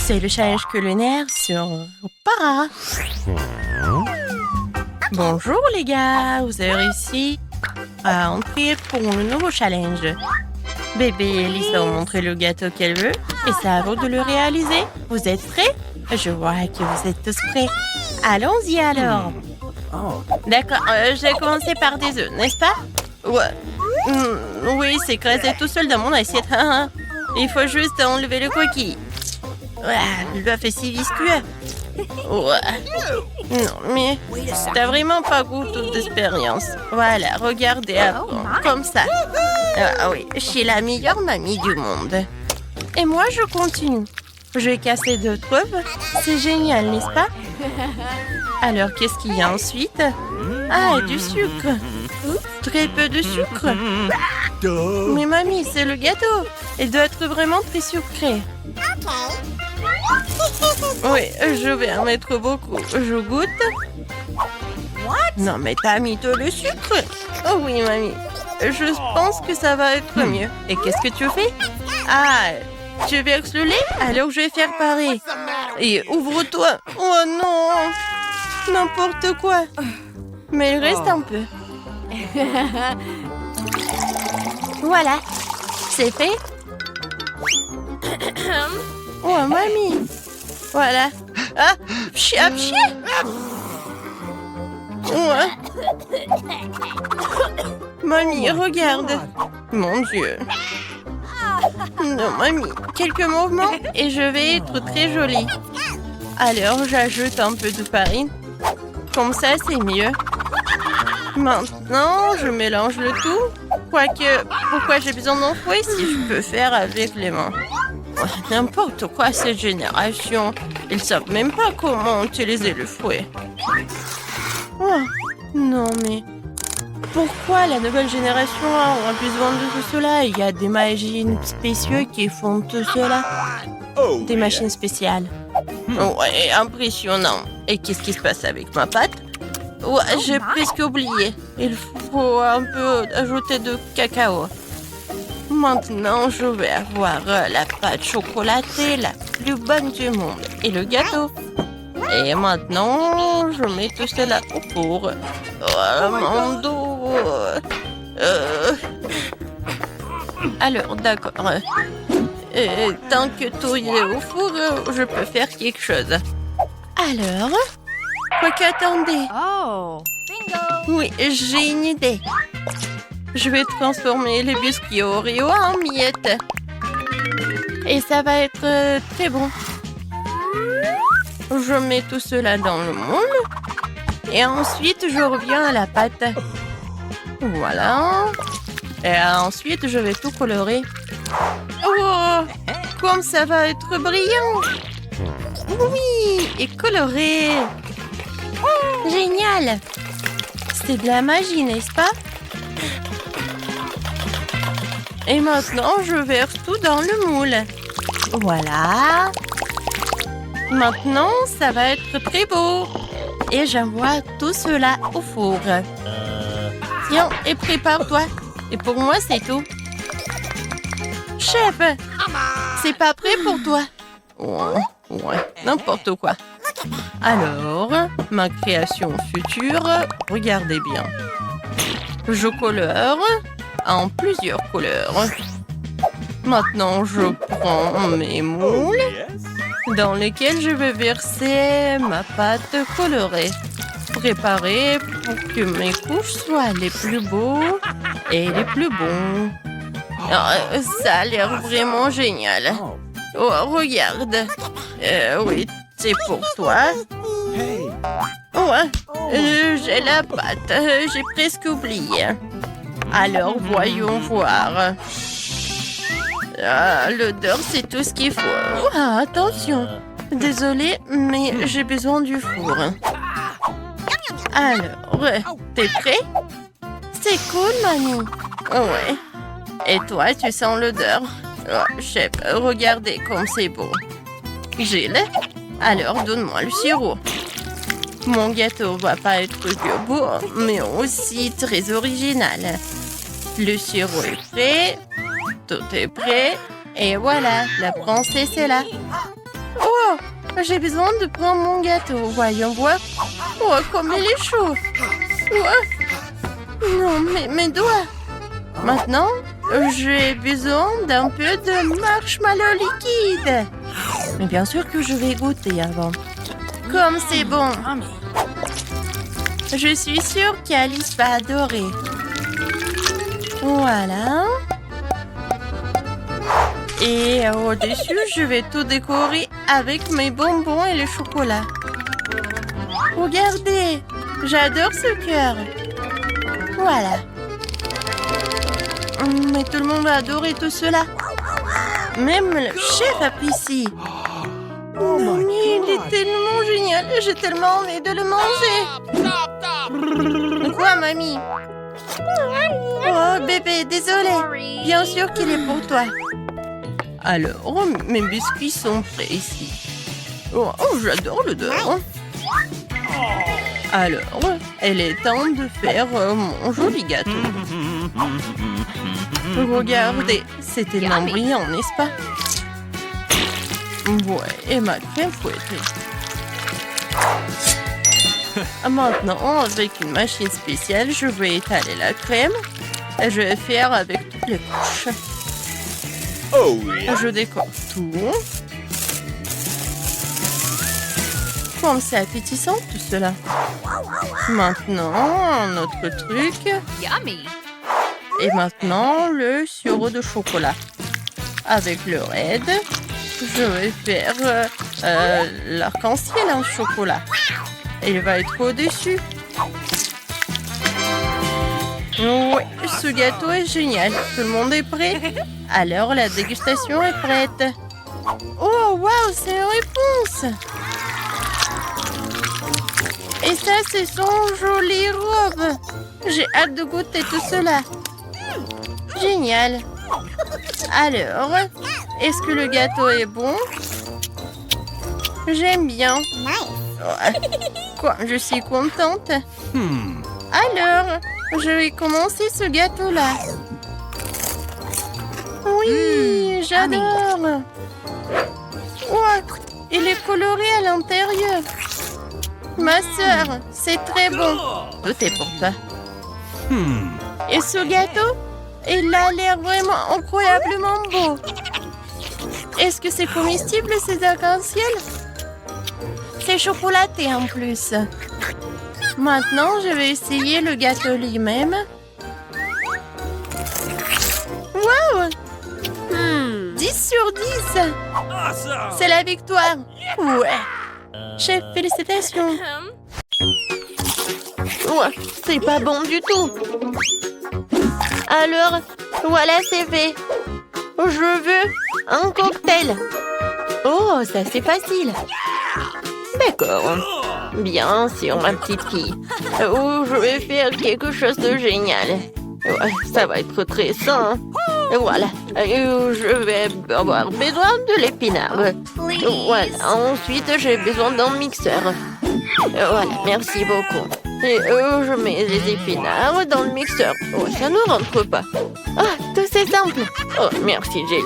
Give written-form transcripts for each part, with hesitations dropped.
C'est le challenge culinaire sur Para. Bonjour les gars, vous avez réussi à entrer pour le nouveau challenge. Bébé Elise va vous montrer le gâteau qu'elle veut et c'est à vous de le réaliser. Vous êtes prêts? Je vois que vous êtes tous prêts. Allons-y alors. D'accord, je vais commencer par des œufs, n'est-ce pas? Ouais. Oui, c'est écrasé tout seul dans mon assiette. Il faut juste enlever le coquille. L'œuf est si visqueux. Non, mais t'as vraiment pas goût d'expérience. Voilà, regardez avant, comme ça. Ah oui, je suis la meilleure mamie du monde. Et moi, je continue. Je vais casser d'autres œufs. C'est génial, n'est-ce pas? Alors, qu'est-ce qu'il y a ensuite? Ah, du sucre. Très peu de sucre. Mais mamie, c'est le gâteau. Il doit être vraiment très sucré. Oui, je vais en mettre beaucoup. Je goûte. Non, mais t'as mis tout le sucre. Oh oui, mamie. Je pense que ça va être mieux. Et qu'est-ce que tu fais? Ah, tu verses le lait? Alors je vais faire pareil. Et ouvre-toi. Oh non. N'importe quoi. Mais il reste un peu. Voilà. C'est fait. Oh, mamie. Voilà. Ah, pchi. Ouais. Mamie, regarde. Mon Dieu. Non, mamie. Quelques mouvements et je vais être très jolie. Alors, j'ajoute un peu de farine. Comme ça, c'est mieux. Maintenant, je mélange le tout. Quoique, pourquoi j'ai besoin d'un fouet si je peux faire avec les mains? N'importe quoi, cette génération. Ils savent même pas comment utiliser le fouet. Oh, non, mais... Pourquoi la nouvelle génération a besoin de tout cela? Il y a des machines spéciales qui font tout cela. Des machines spéciales. Ouais, impressionnant. Et qu'est-ce qui se passe avec ma pâte? Ouais, j'ai presque oublié. Il faut un peu ajouter de cacao. Maintenant, je vais avoir la pâte chocolatée la plus bonne du monde. Et le gâteau. Et maintenant, je mets tout cela au four. Oh, mon dos. Alors, d'accord. Tant que tout est au four, je peux faire quelque chose. Alors, quoi qu'attendez. Oh, bingo! Oui, j'ai une idée. Je vais transformer les biscuits Oreo en miettes. Et ça va être très bon. Je mets tout cela dans le moule. Et ensuite, je reviens à la pâte. Voilà. Et ensuite, je vais tout colorer. Oh, comme ça va être brillant. Oui, et coloré. Génial. C'est de la magie, n'est-ce pas? Et maintenant, je verse tout dans le moule. Voilà. Maintenant, ça va être très beau. Et j'envoie tout cela au four. Tiens, et prépare-toi. Et pour moi, c'est tout. Chef, c'est pas prêt pour toi? Ouais, n'importe quoi. Alors, ma création future, regardez bien. Je colore en plusieurs couleurs. Maintenant, je prends mes moules dans lesquels je vais verser ma pâte colorée. Préparée pour que mes couches soient les plus beaux et les plus bons. Ça a l'air vraiment génial. Oh, regarde. Oui, c'est pour toi. Ouais, j'ai la pâte. J'ai presque oublié. Alors, voyons voir. L'odeur, c'est tout ce qu'il faut. Attention. Désolée, mais j'ai besoin du four. Alors, t'es prêt? C'est cool, mamie. Ouais. Et toi, tu sens l'odeur? Oh, chef, regardez comme c'est beau. Gilles, alors donne-moi le sirop. Mon gâteau va pas être que beau, mais aussi très original. Le sirop est prêt. Tout est prêt. Et voilà, la princesse est là. Oh, j'ai besoin de prendre mon gâteau. Voyons voir. Oh, comme il est chaud. Oh. Non, mes doigts. Maintenant, j'ai besoin d'un peu de marshmallow liquide. Mais bien sûr que je vais goûter avant. Comme c'est bon. Je suis sûre qu'Alice va adorer. Voilà. Et au-dessus, je vais tout décorer avec mes bonbons et le chocolat. Regardez, j'adore ce cœur. Voilà. Mais tout le monde va adorer tout cela. Même le chef apprécie. Non, mais il est tellement génial. J'ai tellement envie de le manger. Quoi, mamie? Oh, bébé, désolé. Bien sûr qu'il est pour toi. Alors, mes biscuits sont prêts ici. Oh, j'adore l'odeur. Alors, il est temps de faire mon joli gâteau. Regardez, c'est tellement brillant, n'est-ce pas? Ouais, et ma crème fouettée. Maintenant, avec une machine spéciale, je vais étaler la crème. Et je vais faire avec toutes les couches. Oh, yeah. Je décore tout. Comme c'est appétissant tout cela. Maintenant, un autre truc. Yummy. Et maintenant, le sirop de chocolat. Avec le raid, je vais faire l'arc-en-ciel en chocolat. Il va être au-dessus. Oui, ce gâteau est génial. Tout le monde est prêt? Alors, la dégustation est prête. Oh, waouh, c'est une réponse! Et ça, c'est son jolie robe. J'ai hâte de goûter tout cela. Génial. Alors, est-ce que le gâteau est bon? J'aime bien. Quoi, je suis contente. Alors, je vais commencer ce gâteau-là. Oui, j'adore. Ouais, il est coloré à l'intérieur. Ma sœur, c'est très bon. Tout est pour toi. Et ce gâteau, il a l'air vraiment incroyablement beau. Est-ce que c'est comestible, ces arcs-en-ciel? C'est chocolaté en plus. Maintenant, je vais essayer le gâteau lui-même. Wow! 10 sur 10. C'est la victoire. Ouais. Chef, félicitations. Ouais, c'est pas bon du tout. Alors, voilà, c'est fait. Je veux un cocktail. Oh, ça c'est facile. D'accord. Bien sûr, ma petite fille. Oh, je vais faire quelque chose de génial. Ouais, ça va être très sain. Voilà. Je vais avoir besoin de l'épinard. Voilà. Ensuite, j'ai besoin d'un mixeur. Voilà, merci beaucoup. Et je mets les épinards dans le mixeur. Oh, ça ne rentre pas. Ah, tout c'est simple. Oh, merci, Jill.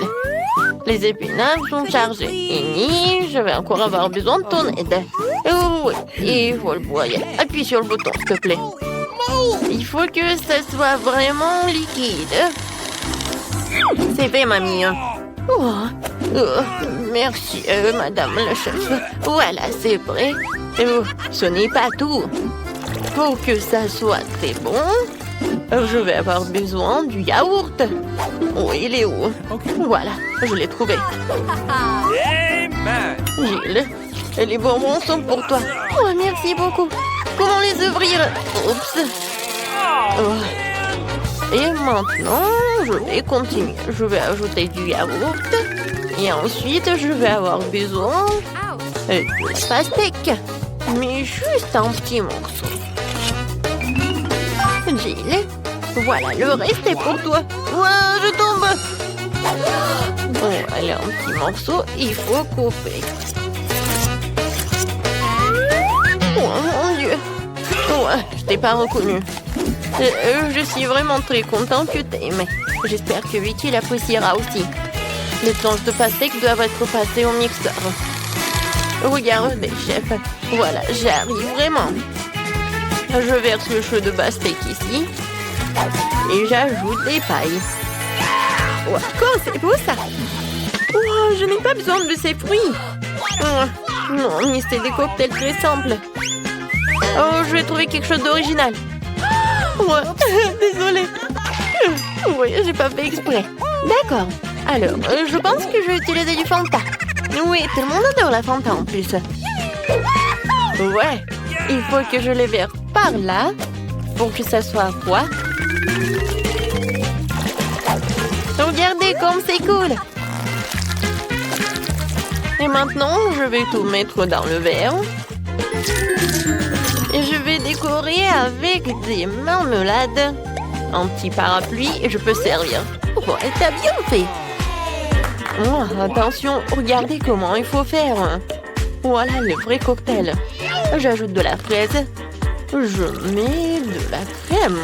Les épinards sont chargés. Ini, je vais encore avoir besoin de ton aide. Oh, oui, il faut le broyer. Appuie sur le bouton, s'il te plaît. Il faut que ça soit vraiment liquide. C'est fait, mamie. Oh, merci, madame la chef. Voilà, c'est prêt. Ce n'est pas tout. Pour que ça soit très bon, je vais avoir besoin du yaourt. Oh, il est où? Voilà, je l'ai trouvé. Gilles, les bonbons sont pour toi. Oh, merci beaucoup. Comment les ouvrir? Oups. Oh. Et maintenant, je vais continuer. Je vais ajouter du yaourt. Et ensuite, je vais avoir besoin de pastèque. Mais juste un petit morceau. Jill, voilà, le reste est pour toi. Ouah, je tombe. Bon, allez, un petit morceau, il faut couper. Oh mon Dieu. Ouais, je t'ai pas reconnu. Je suis vraiment très contente que t'aimes. J'espère que Vicky l'appréciera aussi. Les planches de pastèque doivent être passées au mixeur. Regardez, chef. Voilà, j'arrive vraiment. Je verse le chaud de pastèque ici. Et j'ajoute des pailles. Wow, c'est beau ça. Wow, je n'ai pas besoin de ces fruits. Oh, non, mais c'est des cocktails très simples. Oh, je vais trouver quelque chose d'original. Ouais, désolée. Oui, j'ai pas fait exprès. D'accord. Alors, je pense que je vais utiliser du Fanta. Oui, tout le monde adore la Fanta en plus. Ouais, il faut que je les verse par là pour que ça soit froid. Regardez comme c'est cool. Et maintenant, je vais tout mettre dans le verre. Et je vais décorer avec des marmelades. Un petit parapluie et je peux servir. Oh, t'as bien fait. Oh, attention, regardez comment il faut faire. Voilà le vrai cocktail. J'ajoute de la fraise. Je mets de la crème.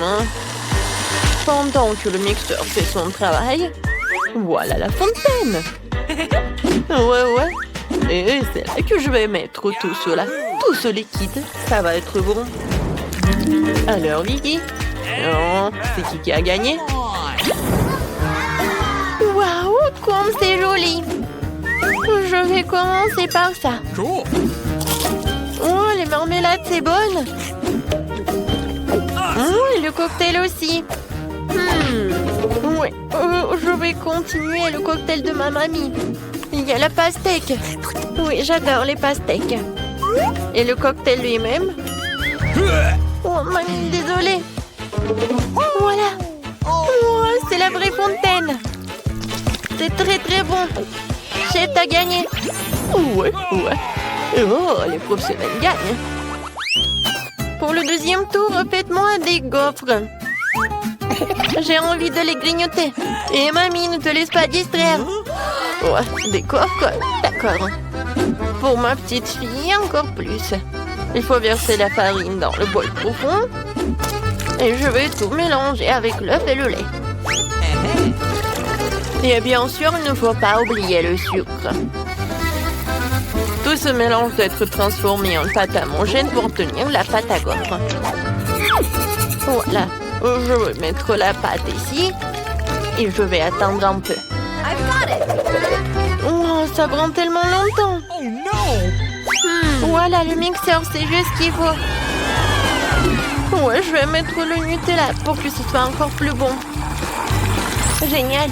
Pendant que le mixeur fait son travail, voilà la fontaine. Ouais. Et c'est là que je vais mettre tout cela. Tout ce liquide, ça va être bon. Alors, Vicky, non, c'est qui a gagné? Waouh, comme c'est joli! Je vais commencer par ça. Oh, les marmelades, c'est bonne. Et le cocktail aussi. Oui, je vais continuer le cocktail de ma mamie. Il y a la pastèque. Oui, j'adore les pastèques. Et le cocktail lui-même. Oh, mamie, désolée. Voilà. Oh, c'est la vraie fontaine. C'est très très bon. Chef, t'as gagné. Ouais. Oh, les professionnels gagnent. Pour le deuxième tour, faites-moi des gaufres. J'ai envie de les grignoter. Et mamie, ne te laisse pas distraire. Ouais, des gaufres, d'accord. Pour ma petite fille, encore plus. Il faut verser la farine dans le bol profond. Et je vais tout mélanger avec l'œuf et le lait. Et bien sûr, il ne faut pas oublier le sucre. Tout ce mélange doit être transformé en pâte homogène pour obtenir la pâte à gaufres. Voilà, je vais mettre la pâte ici. Et je vais attendre un peu. Oh, ça prend tellement longtemps. Voilà, le mixeur, c'est juste ce qu'il faut. Ouais, je vais mettre le Nutella pour que ce soit encore plus bon. Génial.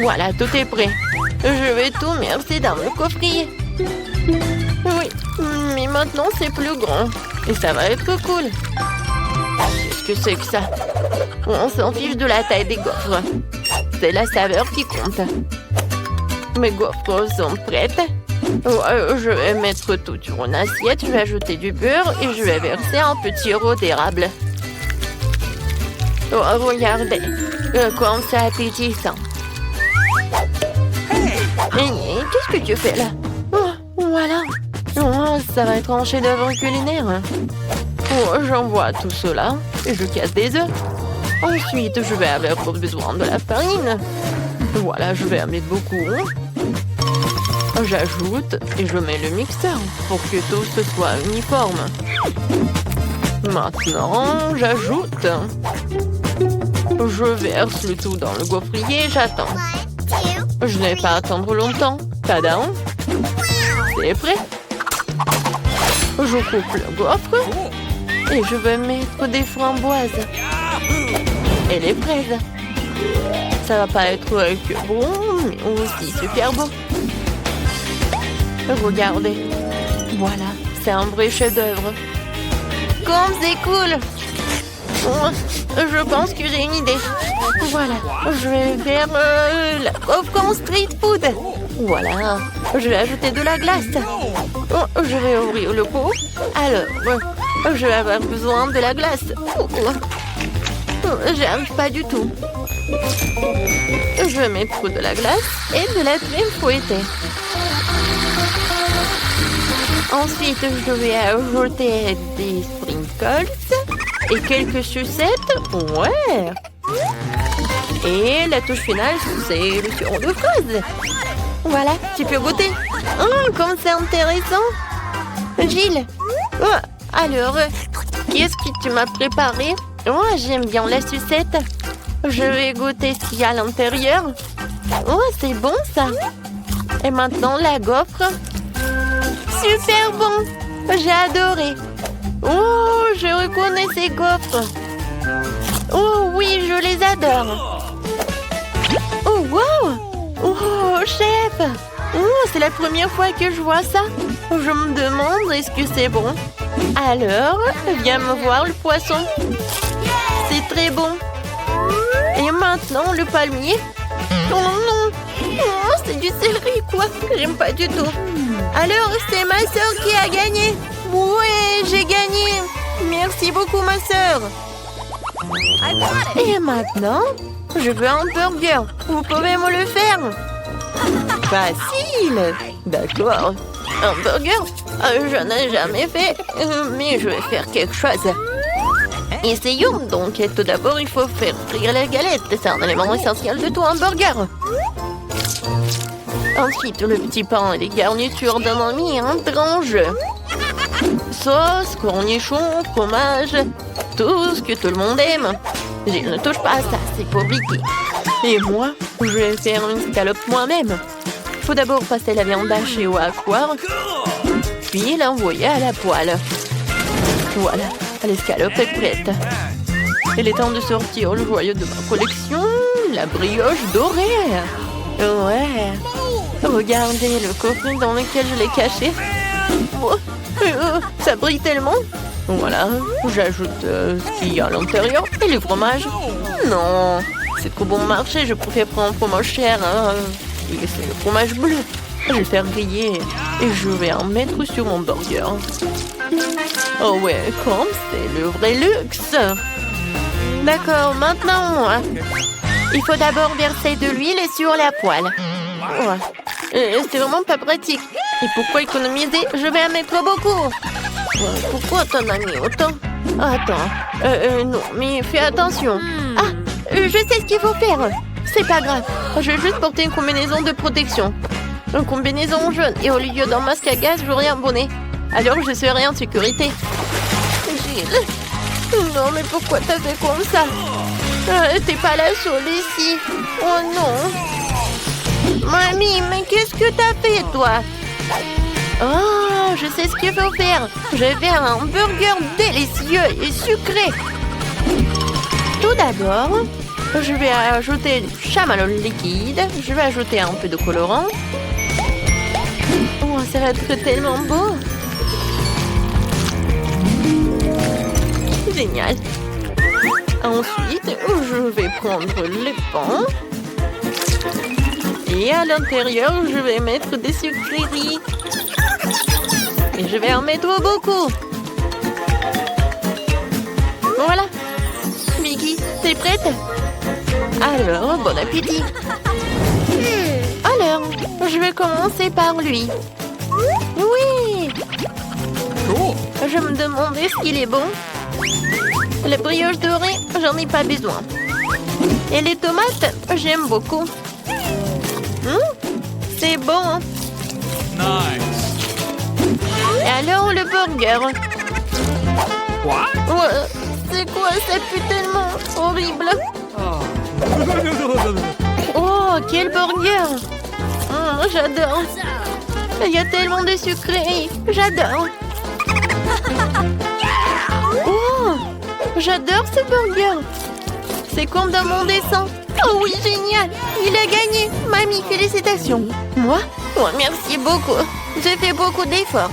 Voilà, tout est prêt. Je vais tout verser dans le coffrier. Oui, mais maintenant c'est plus grand. Et ça va être cool. Qu'est-ce que c'est que ça? On s'en fiche de la taille des gaufres. C'est la saveur qui compte. Mes gaufres sont prêtes. Je vais mettre tout sur une assiette. Je vais ajouter du beurre et je vais verser un petit sirop d'érable. Oh, regardez. Comme c'est appétissant. Qu'est-ce que tu fais là? Oh, voilà. Oh, ça va être un chef-d'œuvre culinaire. Oh, j'envoie tout cela et je casse des œufs. Ensuite, je vais avoir besoin de la farine. Voilà, je vais en mettre beaucoup. J'ajoute et je mets le mixeur pour que tout ce soit uniforme. Maintenant, j'ajoute. Je verse le tout dans le gaufrier et j'attends. Je n'ai pas à attendre longtemps. Tadam! C'est prêt. Je coupe le gaufre et je vais mettre des framboises et les fraises. Ça va pas être que bon, mais aussi super beau. Regardez. Voilà, c'est un vrai chef-d'œuvre. Comme c'est cool! Je pense que j'ai une idée. Voilà, je vais faire la gaufre en street food. Voilà, je vais ajouter de la glace. Je vais ouvrir le pot. Alors, je vais avoir besoin de la glace. J'y arrive pas du tout. Je vais mettre de la glace et de la crème fouettée. Ensuite, je vais ajouter des sprinkles et quelques sucettes. Ouais. Et la touche finale, c'est le sirop de fraise. Voilà, tu peux goûter. Comme c'est intéressant. Gilles, alors, qu'est-ce que tu m'as préparé? J'aime bien la sucette. Je vais goûter ce qu'il y a à l'intérieur. C'est bon ça. Et maintenant, la gaufre. Super bon. J'ai adoré. Je reconnais ces gaufres. Oui, je les adore. Wow. Chef. C'est la première fois que je vois ça. Je me demande, est-ce que c'est bon? Alors, viens me voir le poisson. C'est très bon. Et maintenant, le palmier. Oh non. C'est du céleri, quoi. J'aime pas du tout. Alors, c'est ma sœur qui a gagné. Ouais, j'ai gagné. Merci beaucoup, ma sœur. Et maintenant, je veux un burger. Vous pouvez me le faire? Facile. D'accord. Un burger? Je n'ai jamais fait, mais je vais faire quelque chose. Essayons donc. Tout d'abord, il faut faire frire la galette. C'est un élément essentiel de tout un burger. Ensuite, le petit pain et les garnitures donnent un grand jeu. Sauce, cornichons, fromage, tout ce que tout le monde aime. Je ne touche pas à ça, c'est pour Vicky. Et moi, je vais faire une scalope moi-même. Faut d'abord passer la viande hachée au hachoir, puis l'envoyer à la poêle. Voilà, l'escalope est prête. Il est temps de sortir le joyau de ma collection, la brioche dorée. Ouais. Regardez le coffret dans lequel je l'ai caché. Ça brille tellement. Voilà, j'ajoute ce qu'il y a à l'intérieur et le fromage. Non, c'est trop bon marché, je préfère prendre un fromage cher. C'est le fromage bleu. Je vais faire griller et je vais en mettre sur mon burger. Oh ouais, comme c'est le vrai luxe. D'accord, maintenant, il faut d'abord verser de l'huile sur la poêle. C'est vraiment pas pratique. Et pourquoi économiser? Je vais en mettre beaucoup. Pourquoi t'en as mis autant? Attends, non, mais fais attention. Je sais ce qu'il faut faire. C'est pas grave, je vais juste porter une combinaison de protection. Une combinaison jaune et au lieu d'un masque à gaz, j'aurai un bonnet. Alors je serai en sécurité. Gilles, non mais pourquoi t'as fait comme ça? T'es pas la seule ici. Oh non. Mamie, mais qu'est-ce que t'as fait toi? Je sais ce qu'il faut faire. Je vais faire un burger délicieux et sucré. Tout d'abord, je vais ajouter du chamallow liquide. Je vais ajouter un peu de colorant. Ça va être tellement beau. Génial. Ensuite, je vais prendre les pains. Et à l'intérieur, je vais mettre des sucreries. Et je vais en mettre beaucoup. Voilà. Vicky, t'es prête? Alors, bon appétit. Alors, je vais commencer par lui. Oui. Je me demandais ce qu'il est bon. La brioche dorée, j'en ai pas besoin. Et les tomates, j'aime beaucoup. C'est bon. Nice. Et alors le burger. What? C'est quoi? Ça pue tellement horrible. Quel burger. J'adore. Il y a tellement de sucreries. J'adore. J'adore ce burger. C'est comme dans mon dessin. Oh oui, génial. Il a gagné. Mamie, félicitations. Moi? Merci beaucoup. J'ai fait beaucoup d'efforts.